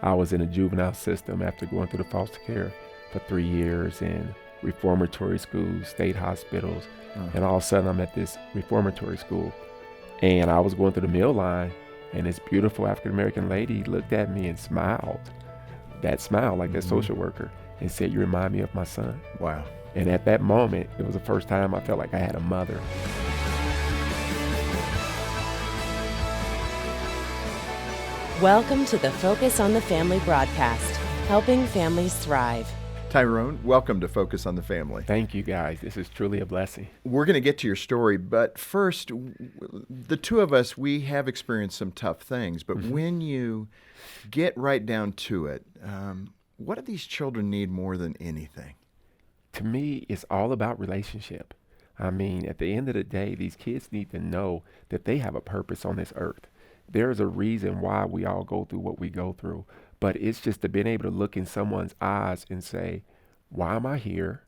I was in a juvenile system after going through the foster care for 3 years in reformatory schools, state hospitals, and all of a sudden I'm at this reformatory school, and I was going through the meal line, and this beautiful African American lady looked at me and smiled, that smile like that social worker, and said, "You remind me of my son." Wow. And at that moment, it was the first time I felt like I had a mother. Welcome to the Focus on the Family broadcast, helping families thrive. Tyrone, welcome to Focus on the Family. Thank you, guys. This is truly a blessing. We're going to get to your story, but first, the two of us, we have experienced some tough things, but when you get right down to it, what do these children need more than anything? To me, it's all about relationship. I mean, at the end of the day, these kids need to know that they have a purpose on this earth. There is a reason why we all go through what we go through, but it's just to being able to look in someone's eyes and say, why am I here?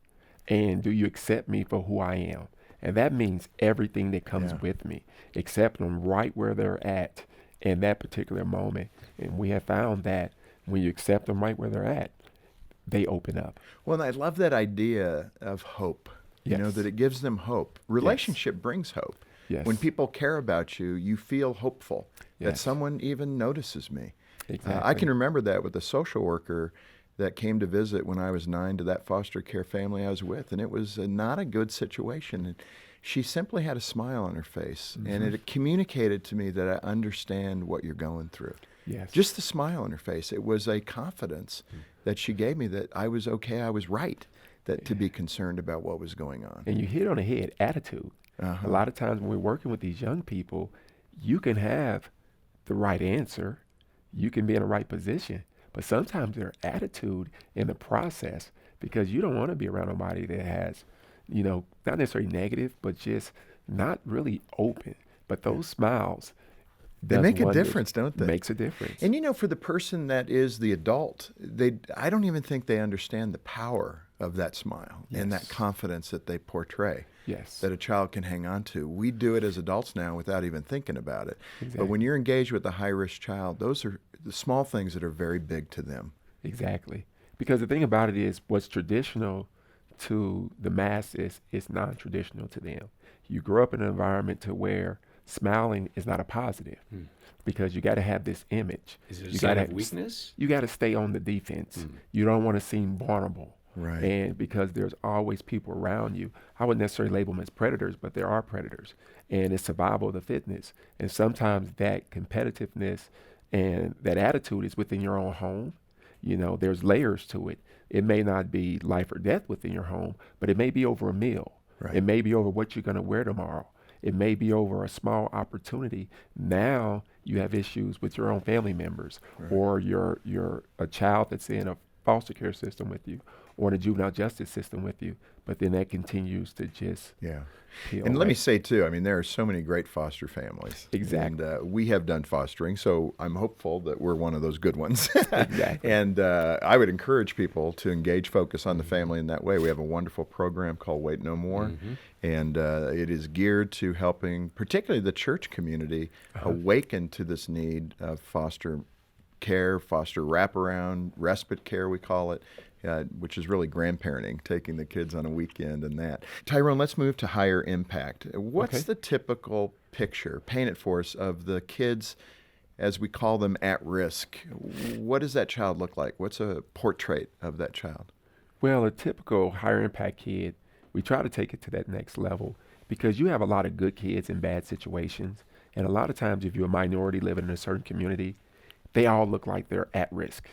And do you accept me for who I am? And that means everything that comes with me, accept them right where they're at in that particular moment. And we have found that when you accept them right where they're at, they open up. Well, I love that idea of hope, you know, that it gives them hope. Relationship brings hope. Yes. When people care about you, you feel hopeful that Yes. someone even notices me. Exactly. I can remember that with a social worker that came to visit when I was 9 to that foster care family I was with, and it was not a good situation. And she simply had a smile on her face, and it communicated to me that I understand what you're going through. Yes. Just the smile on her face. It was a confidence that she gave me that I was okay, I was right, that to be concerned about what was going on. And you hit on the head, attitude. A lot of times when we're working with these young people, you can have the right answer, you can be in the right position, but sometimes their attitude in the process, because you don't want to be around nobody that has, you know, not necessarily negative, but just not really open. But those smiles, They make a difference, don't they? Makes a difference. And you know, for the person that is the adult, I don't even think they understand the power of that smile and that confidence that they portray. Yes. That a child can hang on to. We do it as adults now without even thinking about it. Exactly. But when you're engaged with a high-risk child, those are the small things that are very big to them. Exactly. Because the thing about it is, what's traditional to the masses is non-traditional to them. You grow up in an environment to where smiling is not a positive, because you got to have this image. Is it a You sign gotta- of weakness? You got to stay on the defense. You don't want to seem vulnerable. Right. And because there's always people around you, I wouldn't necessarily label them as predators, but there are predators. And it's survival of the fittest. And sometimes that competitiveness and that attitude is within your own home. You know, there's layers to it. It may not be life or death within your home, but it may be over a meal. Right. It may be over what you're going to wear tomorrow. It may be over a small opportunity. Now you have issues with your own family members, or you're a child that's in a foster care system with you, or in a juvenile justice system with you, but then that continues to just peel And let away. me say, too, I mean, there are so many great foster families. Exactly. And we have done fostering, so I'm hopeful that we're one of those good ones. Exactly. And I would encourage people to engage Focus on the Family in that way. We have a wonderful program called Wait No More, and it is geared to helping particularly the church community awaken to this need of foster care, foster wraparound, respite care, we call it, which is really grandparenting, taking the kids on a weekend and that. Tyrone, let's move to higher impact. What's the typical picture, paint it for us, of the kids, as we call them, at risk? What does that child look like? What's a portrait of that child? Well, a typical higher impact kid, we try to take it to that next level, because you have a lot of good kids in bad situations. And a lot of times, if you're a minority living in a certain community, they all look like they're at risk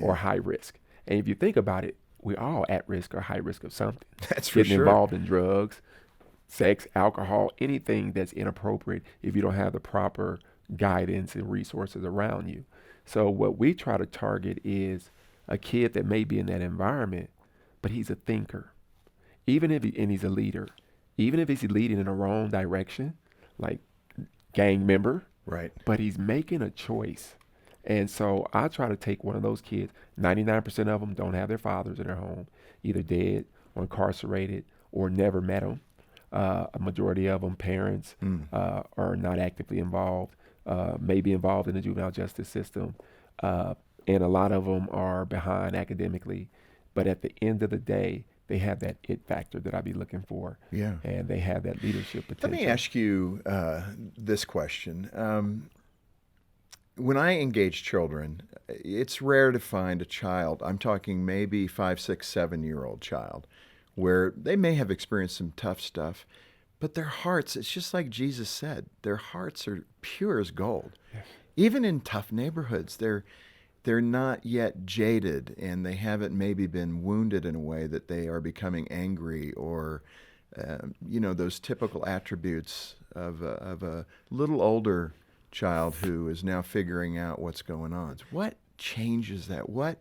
or high risk. And if you think about it, we're all at risk or high risk of something. That's for Getting sure. involved in drugs, sex, alcohol, anything that's inappropriate if you don't have the proper guidance and resources around you. So what we try to target is a kid that may be in that environment, but he's a thinker. Even if and he's a leader. Even if he's leading in the wrong direction, like gang member, Right. but he's making a choice. And so I try to take one of those kids. 99% of them don't have their fathers in their home, either dead or incarcerated or never met them. A majority of them, parents, are not actively involved, may be involved in the juvenile justice system, and a lot of them are behind academically, but at the end of the day, they have that it factor that I be looking for, Yeah. and they have that leadership Let potential. me ask you this question. When I engage children, it's rare to find a child, I'm talking maybe 5, 6, 7-year-old child, where they may have experienced some tough stuff, but their hearts, it's just like Jesus said, their hearts are pure as gold. Yes. Even in tough neighborhoods, they're not yet jaded, and they haven't maybe been wounded in a way that they are becoming angry or, those typical attributes of a little older child who is now figuring out what's going on. What changes that? What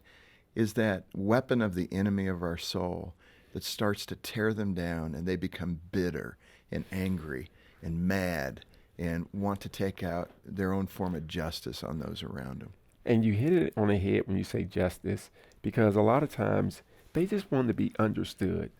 is that weapon of the enemy of our soul that starts to tear them down, and they become bitter and angry and mad and want to take out their own form of justice on those around them? And you hit it on the head when you say justice, because a lot of times they just want to be understood.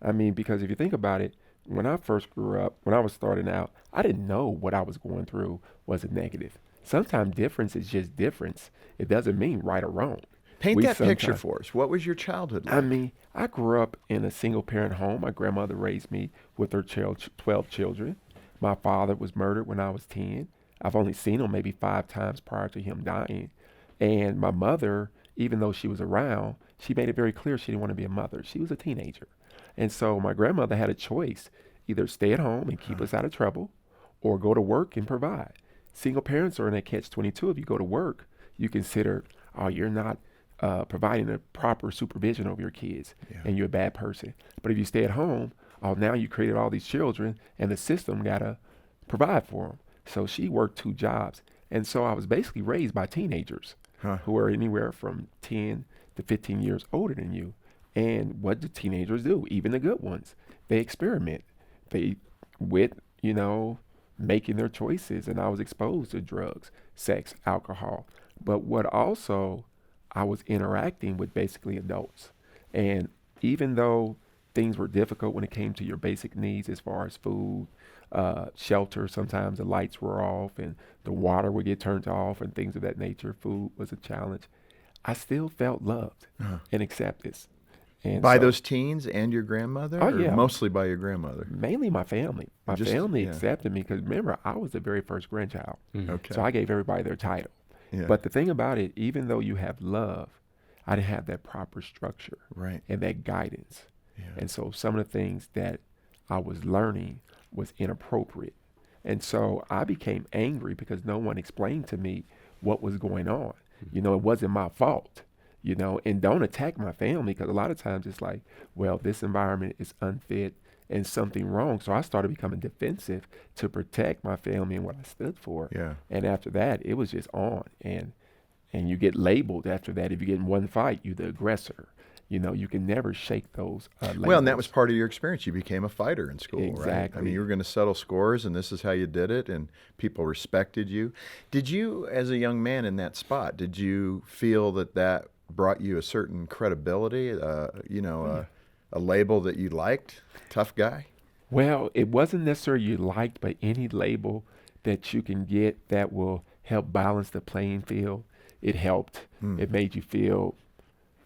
I mean, because if you think about it, when I first grew up, when I was starting out, I didn't know what I was going through was a negative. Sometimes difference is just difference. It doesn't mean right or wrong. Paint We that picture sometimes- for us. What was your childhood like? I mean, I grew up in a single parent home. My grandmother raised me with her 12 children. My father was murdered when I was 10. I've only seen him maybe 5 times prior to him dying. And my mother, even though she was around, she made it very clear she didn't want to be a mother. She was a teenager. And so my grandmother had a choice, either stay at home and keep us out of trouble or go to work and provide. Single parents are in a catch-22. If you go to work, you consider, oh, you're not providing a proper supervision over your kids, and you're a bad person. But if you stay at home, oh, now you created all these children, and the system got to provide for them. So she worked 2 jobs. And so I was basically raised by teenagers who are anywhere from 10 to 15 years older than you. And what do teenagers do? Even the good ones, they experiment. They, with, making their choices. And I was exposed to drugs, sex, alcohol. But what also, I was interacting with basically adults. And even though things were difficult when it came to your basic needs as far as food, shelter, sometimes the lights were off and the water would get turned off and things of that nature. Food was a challenge. I still felt loved and accepted. And By so, those teens and your grandmother? Oh, or yeah. mostly by your grandmother? mainly my family. My Just- family yeah. accepted me because remember, I was the very first grandchild. Okay. So I gave everybody their title. Yeah. But the thing about it, even though you have love, I didn't have that proper structure Right. and that guidance. Yeah. And so some of the things that I was learning was inappropriate. And so I became angry because no one explained to me what was going on. It wasn't my fault, and don't attack my family, because a lot of times it's like, well, this environment is unfit and something wrong. So I started becoming defensive to protect my family and what I stood for. Yeah. And after that, it was just on. And you get labeled after that. If you get in one fight, you're the aggressor. You can never shake those labels. Well, and that was part of your experience. You became a fighter in school, right? I Exactly. mean, you were going to settle scores, and this is how you did it, and people respected you. Did you, as a young man in that spot, did you feel that brought you a certain credibility, a label that you liked? Tough guy? Well, it wasn't necessarily you liked, but any label that you can get that will help balance the playing field, it helped. It made you feel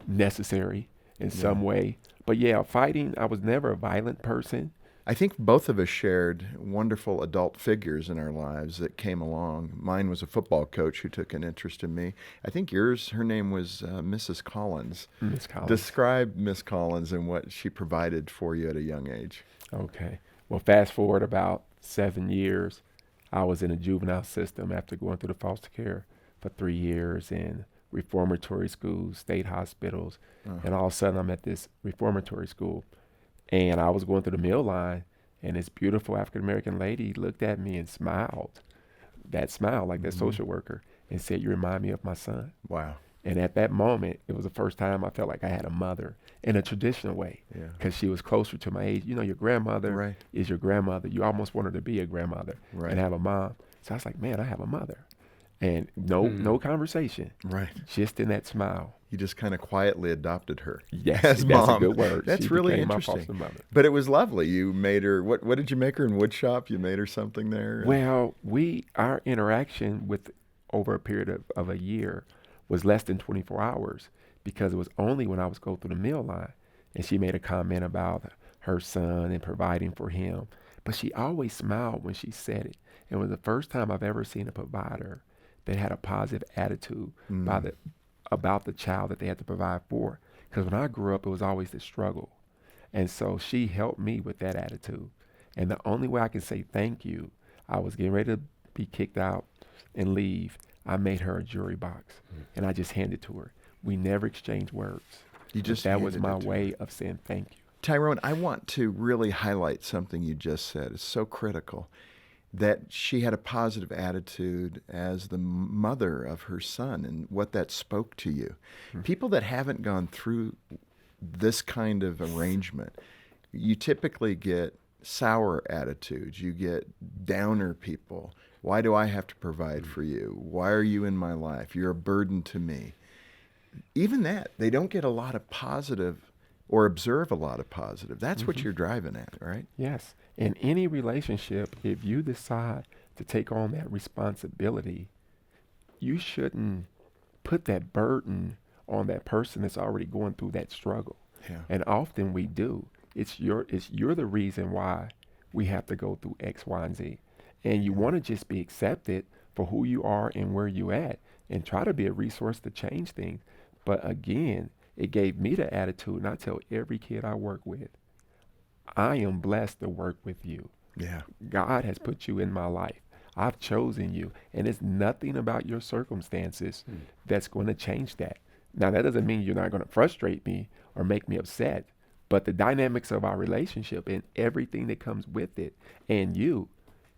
necessary in some way. But yeah, fighting, I was never a violent person. I think both of us shared wonderful adult figures in our lives that came along. Mine was a football coach who took an interest in me. I think yours, her name was Mrs. Collins. Miss Collins. Describe Miss Collins and what she provided for you at a young age. Okay. Well, fast forward about 7 years, I was in a juvenile system after going through the foster care for 3 years in reformatory schools, state hospitals, and all of a sudden I'm at this reformatory school, and I was going through the meal line, and this beautiful African-American lady looked at me and smiled, that smile like that social worker, and said, "You remind me of my son." Wow. And at that moment, it was the first time I felt like I had a mother in a traditional way, Yeah. because she was closer to my age. Your grandmother Right. is your grandmother. You almost want her to be a grandmother Right. and have a mom. So I was like, man, I have a mother. And no conversation, Right. just in that smile. You just kind of quietly adopted her. Yes, as that's mom. a good word. That's She really became my interesting. foster mother. But it was lovely. You made her, what did you make her in woodshop? You made her something there? Well, our interaction with over a period of a year was less than 24 hours because it was only when I was going through the meal line. And she made a comment about her son and providing for him. But she always smiled when she said it. It was the first time I've ever seen a provider that had a positive attitude about the child that they had to provide for. Because when I grew up, it was always the struggle. And so she helped me with that attitude. And the only way I can say thank you, I was getting ready to be kicked out and leave. I made her a jewelry box and I just handed it to her. We never exchanged words. That was my way of saying thank you. Tyrone, I want to really highlight something you just said. It's so critical that she had a positive attitude as the mother of her son and what that spoke to you. People that haven't gone through this kind of arrangement, you typically get sour attitudes. You get downer people. Why do I have to provide for you? Why are you in my life? You're a burden to me. Even that, they don't get a lot of positive or observe a lot of positive. That's what you're driving at, right? Yes. In any relationship, if you decide to take on that responsibility, you shouldn't put that burden on that person that's already going through that struggle. Yeah. And often we do. You're the reason why we have to go through X, Y, and Z. And you want to just be accepted for who you are and where you at and try to be a resource to change things. But again, it gave me the attitude, and I tell every kid I work with, I am blessed to work with you. Yeah. God has put you in my life. I've chosen you. And it's nothing about your circumstances that's going to change that. Now, that doesn't mean you're not going to frustrate me or make me upset, but the dynamics of our relationship and everything that comes with it and you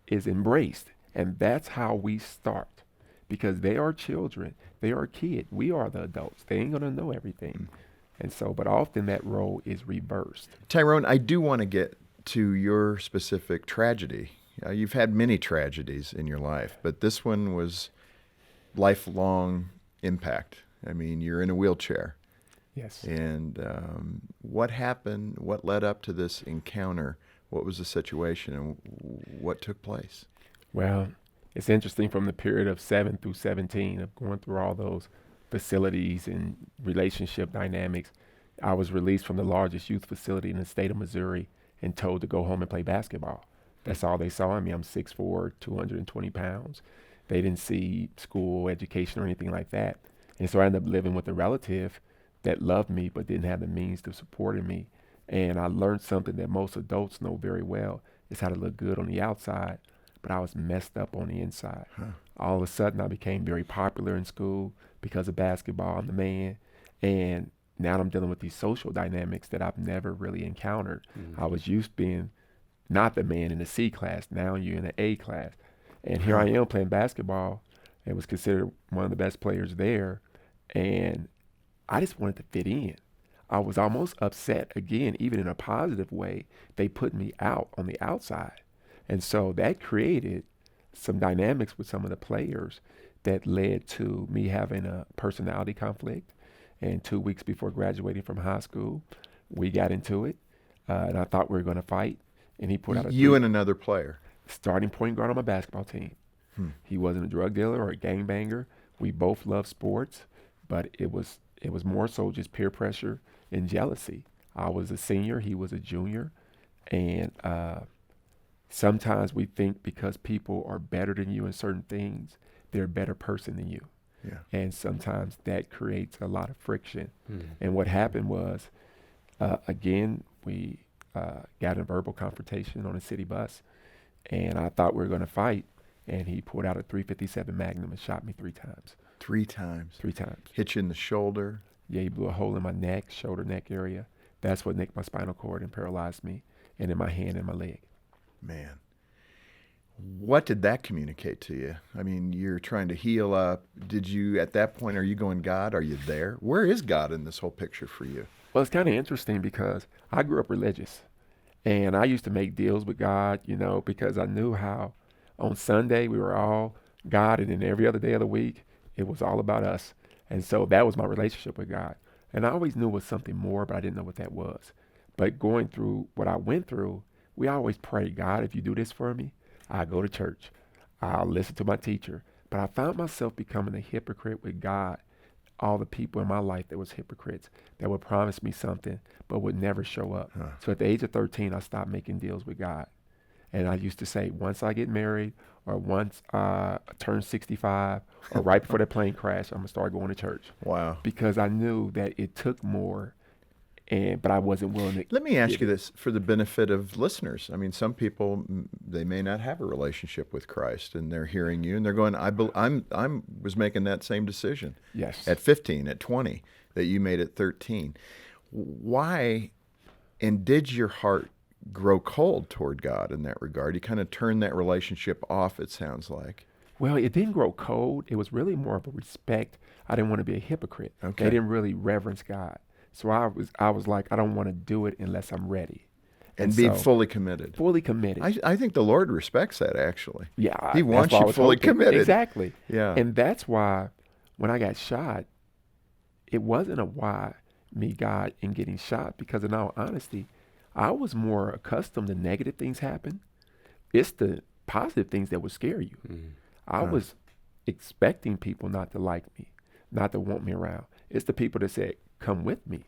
is embraced. And that's how we start, because they are children. They are kids. We are the adults. They ain't going to know everything. And so, but often that role is reversed. Tyrone, I do want to get to your specific tragedy. You've had many tragedies in your life, but this one was lifelong impact. I mean, you're in a wheelchair. Yes. And what happened? What led up to this encounter? What was the situation and what took place? Well, it's interesting from the period of 7 through 17 of going through all those facilities and relationship dynamics. I was released from the largest youth facility in the state of Missouri and told to go home and play basketball. That's all they saw in me. I'm 6'4", 220 pounds. They didn't see school, education, or anything like that. And so I ended up living with a relative that loved me but didn't have the means to support me. And I learned something that most adults know very well, is how to look good on the outside, but I was messed up on the inside. All of a sudden, I became very popular in school because of basketball. I'm the man. And now I'm dealing with these social dynamics that I've never really encountered. I was used to being not the man in the C class. Now you're in the A class. And here I am playing basketball and was considered one of the best players there. And I just wanted to fit in. I was almost upset, again, even in a positive way. They put me out on the outside. And so that created some dynamics with some of the players that led to me having a personality conflict. And 2 weeks before graduating from high school, we got into it. And I thought we were going to fight. And he put out a You and another player. starting point guard on my basketball team. He wasn't a drug dealer or a gangbanger. We both loved sports, but it was more so just peer pressure and jealousy. I was a senior, he was a junior, and sometimes we think because people are better than you in certain things, they're a better person than you. Yeah. And sometimes that creates a lot of friction. And what happened was, again, we got in a verbal confrontation on a city bus, and I thought we were going to fight, and he pulled out a .357 Magnum and shot me 3 times. 3 times. 3 times. Hit you in the shoulder. Yeah, he blew a hole in my neck, shoulder, neck area. That's what nicked my spinal cord and paralyzed me, and in my hand and my leg. Man. What did that communicate to you? I mean, you're trying to heal up. Did you, at that point, are you going, God, are you there? Where is God in this whole picture for you? Well, it's kind of interesting because I grew up religious, and I used to make deals with God, because I knew how on Sunday we were all God, and then every other day of the week, it was all about us. And so that was my relationship with God. And I always knew it was something more, but I didn't know what that was. But going through what I went through, we always pray, God, if you do this for me, I'll go to church. I'll listen to my teacher. But I found myself becoming a hypocrite with God all the people in my life that was hypocrites, that would promise me something but would never show up. So at the age of 13, I stopped making deals with God. And I used to say, once I get married or once I turn 65 or right before that plane crash, I'm going to start going to church. Wow. Because I knew that it took more, but I wasn't willing to. Let me ask give you it. this for the benefit of listeners. I mean, some people, they may not have a relationship with Christ, and they're hearing you and they're going, I'm was making that same decision Yes. at 15, at 20, that you made at 13. Why, and did your heart grow cold toward God in that regard? You kind of turned that relationship off, it sounds like. Well, it didn't grow cold. It was really more of a respect. I didn't want to be a hypocrite. Okay. They didn't really reverence God. So I was like, I don't want to do it unless I'm ready. And be so, fully committed. fully committed. I think the Lord respects that, actually. Yeah. He that's wants what I you was fully hoping. committed. Exactly. Yeah. And that's why when I got shot, it wasn't a why me, God, in getting shot, because in all honesty, I was more accustomed to negative things happen. It's the positive things that would scare you. I was expecting people not to like me, not to want me around. It's the people that said, come with me,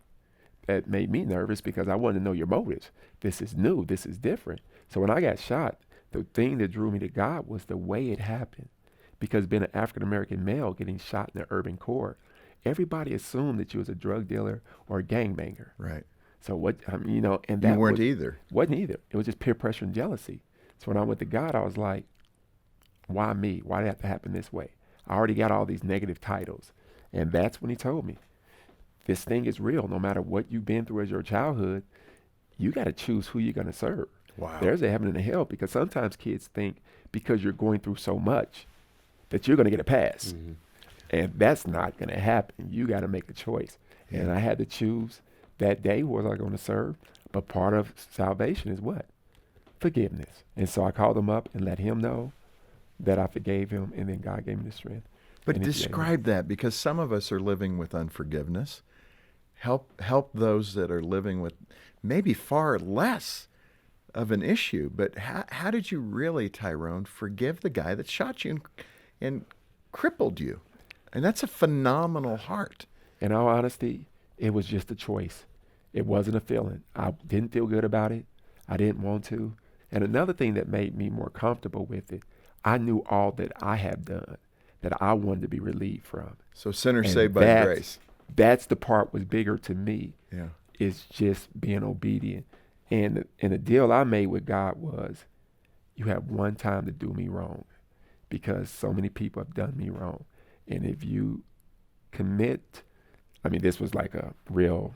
that made me nervous because I wanted to know your motives. This is new. This is different. So when I got shot, the thing that drew me to God was the way it happened. Because being an African-American male getting shot in the urban core, everybody assumed that you was a drug dealer or a gangbanger. Right. So what, and that You weren't was, either. Wasn't either. It was just peer pressure and jealousy. So when I went to God, I was like, why me? Why did it have to happen this way? I already got all these negative titles. And that's when he told me, this thing is real. No matter what you've been through as your childhood, you got to choose who you're going to serve. Wow. There's a heaven and a hell, because sometimes kids think because you're going through so much that you're going to get a pass. And that's not going to happen. You got to make a choice. And I had to choose that day, who was I going to serve? But part of salvation is what? Forgiveness. And so I called him up and let him know that I forgave him, and then God gave me the strength. But And he forgave me. describe that, because some of us are living with unforgiveness. Help those that are living with maybe far less of an issue. But how did you really, Tyrone, forgive the guy that shot you and crippled you? And that's a phenomenal heart. In all honesty, it was just a choice. It wasn't a feeling. I didn't feel good about it. I didn't want to. And another thing that made me more comfortable with it, I knew all that I have done, that I wanted to be relieved from. So sinners And saved by that's- grace. That's the part was bigger to me. Yeah. Is just being obedient. And the deal I made with God was, you have one time to do me wrong, because so many people have done me wrong. And if you commit, this was like a real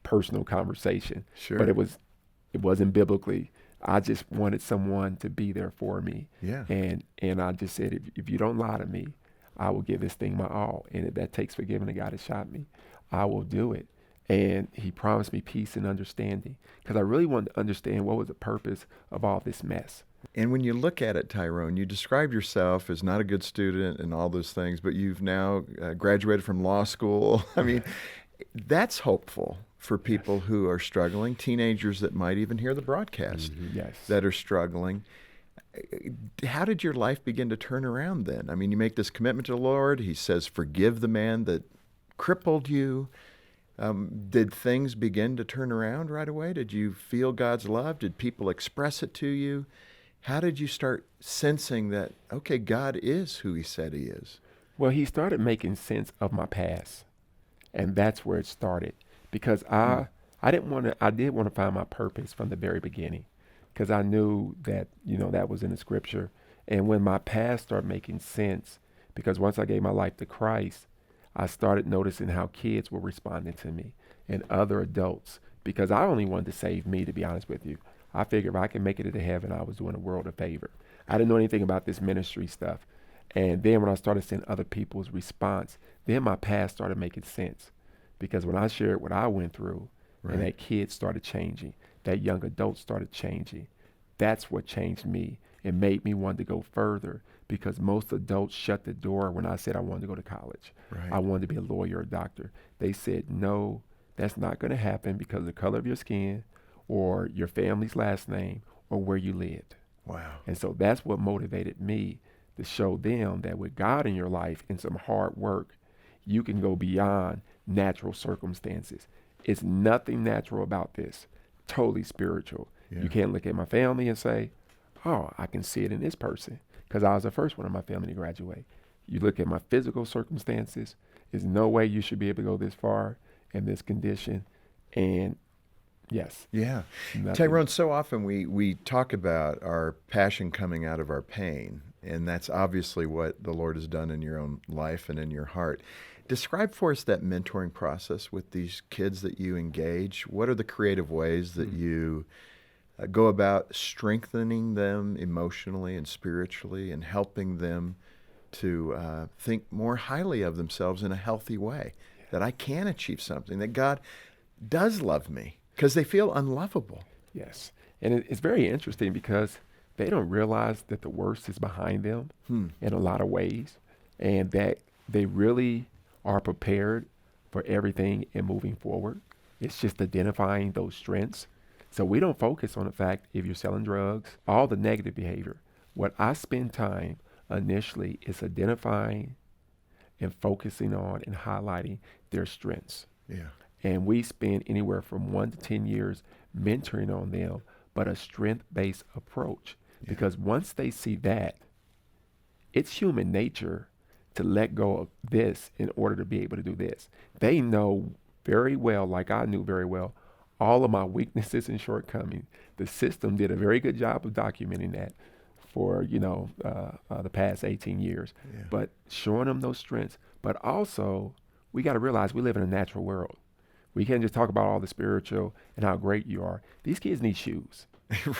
personal conversation. Sure. But it wasn't biblically. I just wanted someone to be there for me. Yeah. And I just said, if you don't lie to me, I will give this thing my all. And if that takes forgiving the guy that shot me, I will do it. And he promised me peace and understanding, because I really wanted to understand what was the purpose of all this mess. And when you look at it, Tyrone, you described yourself as not a good student and all those things, but you've now graduated from law school. That's hopeful for people who are struggling, teenagers that might even hear the broadcast Yes. that are struggling. How did your life begin to turn around then? You make this commitment to the Lord. He says, forgive the man that crippled you. Did things begin to turn around right away? Did you feel God's love? Did people express it to you? How did you start sensing that, okay, God is who he said he is? Well, he started making sense of my past. And that's where it started. Because I did want to find my purpose from the very beginning. Because I knew that, that was in the scripture. And when my past started making sense, because once I gave my life to Christ, I started noticing how kids were responding to me and other adults, because I only wanted to save me, to be honest with you. I figured if I can make it into heaven, I was doing the world a favor. I didn't know anything about this ministry stuff. And then when I started seeing other people's response, then my past started making sense. Because when I shared what I went through, and that kid started changing, that young adult started changing, that's what changed me. It made me want to go further, because most adults shut the door when I said I wanted to go to college. Right. I wanted to be a lawyer or a doctor. They said, no, that's not going to happen because of the color of your skin or your family's last name or where you lived. Wow. And so that's what motivated me to show them that with God in your life and some hard work, you can go beyond natural circumstances. It's nothing natural about this. Totally spiritual. Yeah. You can't look at my family and say, oh, I can see it in this person, because I was the first one in my family to graduate. You look at my physical circumstances, there's no way you should be able to go this far in this condition. And yes. Yeah. Nothing. Tyrone, so often we talk about our passion coming out of our pain, and that's obviously what the Lord has done in your own life and in your heart. Describe for us that mentoring process with these kids that you engage. What are the creative ways that you go about strengthening them emotionally and spiritually and helping them to think more highly of themselves in a healthy way, that I can achieve something, that God does love me, because they feel unlovable. Yes. And it's very interesting because they don't realize that the worst is behind them in a lot of ways, and that they really are prepared for everything and moving forward. It's just identifying those strengths. So we don't focus on the fact if you're selling drugs, all the negative behavior. What I spend time initially is identifying and focusing on and highlighting their strengths. Yeah. And we spend anywhere from 1 to 10 years mentoring on them, but a strength-based approach. Yeah. Because once they see that, it's human nature to let go of this in order to be able to do this. They know very well, like I knew very well, all of my weaknesses and shortcomings. The system did a very good job of documenting that for, the past 18 years. Yeah. But showing them those strengths. But also, we got to realize we live in a natural world. We can't just talk about all the spiritual and how great you are. These kids need shoes.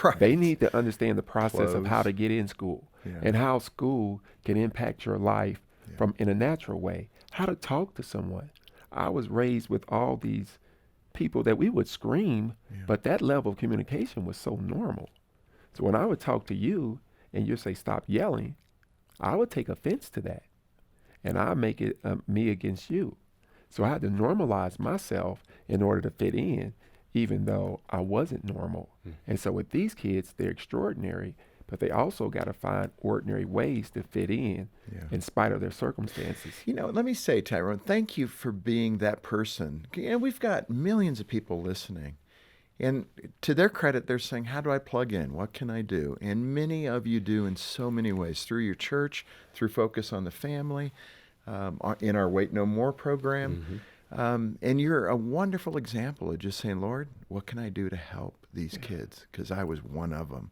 Right. They need to understand the process of how Clothes. to get in school Yeah. and how school can impact your life from in a natural way, how to talk to someone. I was raised with all these people that we would scream, but that level of communication was so normal. So when I would talk to you and you say, stop yelling, I would take offense to that. And I make it me against you. So I had to normalize myself in order to fit in, even though I wasn't normal. And so with these kids, they're extraordinary, but they also got to find ordinary ways to fit in spite of their circumstances. Let me say, Tyrone, thank you for being that person. We've got millions of people listening. And to their credit, they're saying, how do I plug in? What can I do? And many of you do in so many ways, through your church, through Focus on the Family, in our Wait No More program. And you're a wonderful example of just saying, Lord, what can I do to help these kids? Because I was one of them.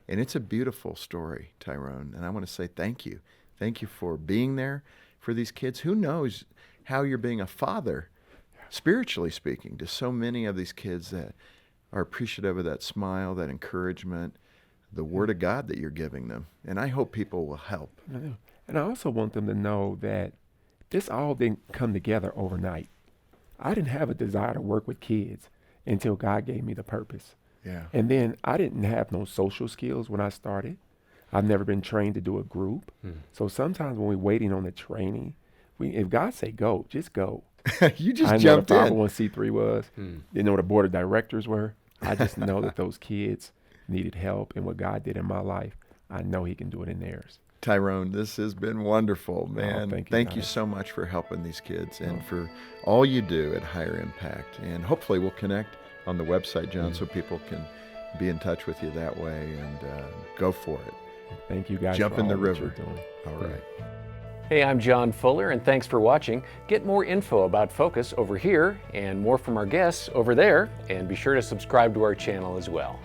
And it's a beautiful story, Tyrone. And I want to say thank you. Thank you for being there for these kids. Who knows how you're being a father, spiritually speaking, to so many of these kids that are appreciative of that smile, that encouragement, the word of God that you're giving them. And I hope people will help. And I also want them to know that this all didn't come together overnight. I didn't have a desire to work with kids until God gave me the purpose. Yeah. And then I didn't have no social skills when I started. I've never been trained to do a group. So sometimes when we're waiting on the training, if God say go, just go. You just I know jumped what a in. 501c3 was. Didn't know what a board of directors were. I just know that those kids needed help, and what God did in my life, I know he can do it in theirs. Tyrone, this has been wonderful, man. Thank you, you so much for helping these kids and for all you do at Higher Impact. And hopefully we'll connect on the website, John, so people can be in touch with you that way, and go for it. Thank you, guys. Jump for in the all that river. you're doing. All right. Hey, I'm John Fuller, and thanks for watching. Get more info about Focus over here and more from our guests over there, and be sure to subscribe to our channel as well.